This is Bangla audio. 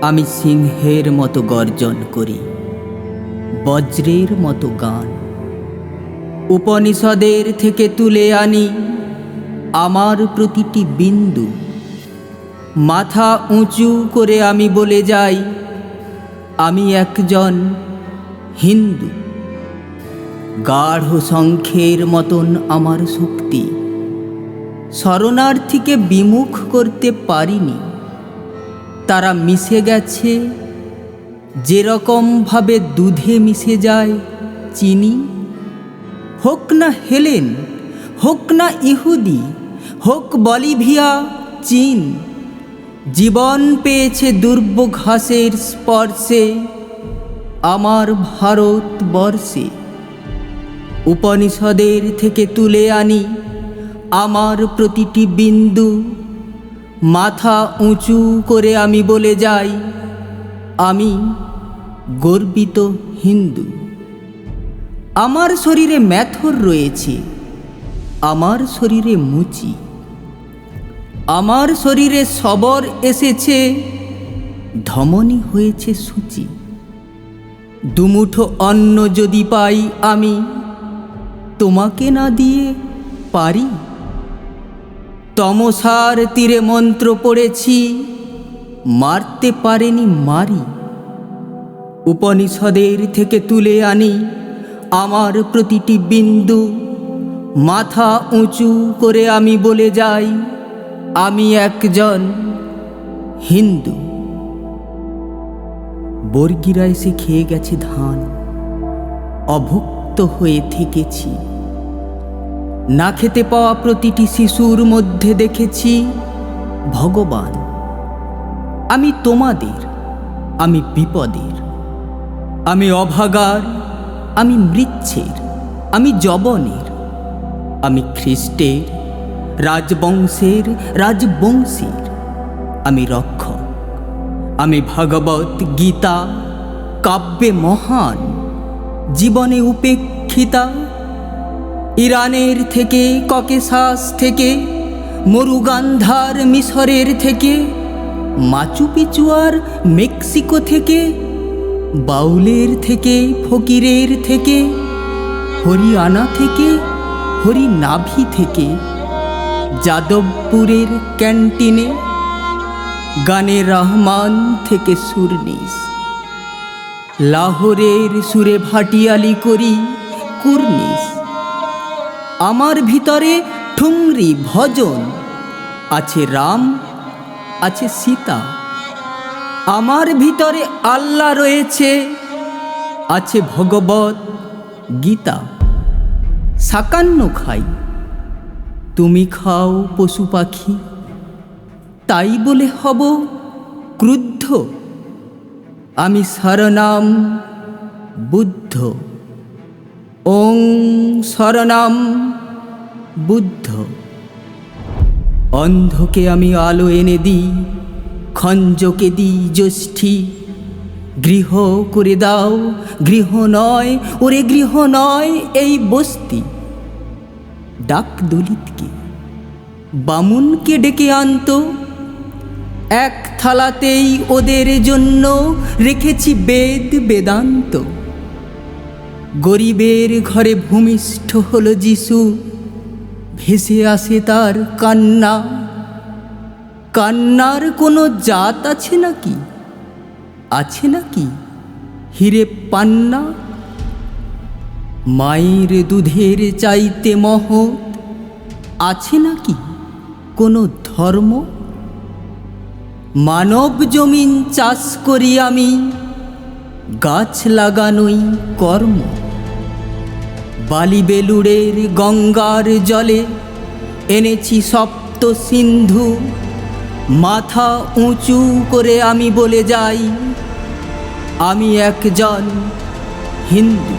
আমি সিংহের মতো গর্জন করি, বজ্রের মতো গান। উপনিষদের থেকে তুলে আনি আমার প্রতিটি বিন্দু। মাথা উঁচু করে আমি বলে যাই, আমি একজন হিন্দু। গাঢ় শঙ্খের মতন আমার শক্তি, শরণার্থীকে বিমুখ করতে পারিনি। তারা মিশে গেছে যেরকমভাবে দুধে মিশে যায় চিনি। হোক না হেলেন, হোক না ইহুদি, হোক বলিভিয়া, চীন, জীবন পেয়েছে দুর্বঘাসের স্পর্শে আমার ভারতবর্ষে। উপনিষদের থেকে তুলে আনি আমার প্রতিটি বিন্দু। মাথা উঁচু করে আমি বলে যাই, আমি গর্বিত হিন্দু। আমার শরীরে ম্যাথর রয়েছে, আমার শরীরে মুচি, আমার শরীরে সবর এসেছে, ধমনী হয়েছে সূচি। দুমুঠো অন্ন যদি পাই আমি, তোমাকে না দিয়ে পারি? তমসার তীরে মন্ত্র পড়েছি, মারতে পারেনি মারি। উপনিষদের থেকে তুলে আনি আমার প্রতিটি বিন্দু। মাথা উঁচু করে আমি বলে যাই, আমি একজন হিন্দু। বর্গিরা এসে খেয়ে গেছে ধান, অভুক্ত হয়ে থেকেছি। না খেতে পাওয়া প্রতিটি শিশুর মধ্যে দেখেছি ভগবান। আমি তোমাদের, আমি বিপদের, আমি অভাগার, আমি মৃচ্ছের, আমি যবনের, আমি খ্রিস্টের, রাজবংশের, রাজবংশীর, আমি রক্ষক, আমি ভগবত গীতা, কাব্যে মহান, জীবনে উপেক্ষিতা। ইরানের থেকে, ককেশাস থেকে, মরুগান্ধার মিশরের থেকে, মাচু পিচুয়ার মেক্সিকো থেকে, বাউলের থেকে, ফকিরের থেকে, হরিয়ানা থেকে, হরিনাভি থেকে, যাদবপুরের ক্যান্টিনে, গানে রহমান থেকে সুরনিস, লাহোরের সুরে ভাটিয়ালি করি কুর্নিশ। আমার ভিতরে ঠুংরি ভজন, আছে রাম, আছে সীতা। আমার ভিতরে আল্লাহ রয়েছে, আছে ভগবত গীতা। সাকান্ন খাই, তুমি খাও পশু পাখি, তাই বলে হব ক্রুদ্ধ? আমি শরণাম বুদ্ধ, ওং শরণাম বুদ্ধ। অন্ধকে আমি আলো এনে দিই, খঞ্জকে দিই যষ্ঠী। গৃহ করে দাও, গৃহ নয় ওরে গৃহ নয় এই বস্তি। ডাক দলিতকে, বামুনকে ডেকে আনতো, এক থালাতেই ওদের জন্য রেখেছি বেদ বেদান্ত। গরিবের ঘরে ভূমিষ্ঠ হলো যিশু, ভেসে আসে তার কান্না। কান্নার কোনো জাত আছে নাকি? আছে নাকি হিরে পান্না? মায়ের দুধের চাইতে মহৎ আছে নাকি কোনো ধর্ম? মানব জমিন চাষ করি আমি, গাছ লাগানোই কর্ম। বালি বেলুড়ের গঙ্গার জলে এনেছি সপ্ত সিন্ধু। মাথা উঁচু করে আমি বলে যাই, আমি একজন হিন্দু।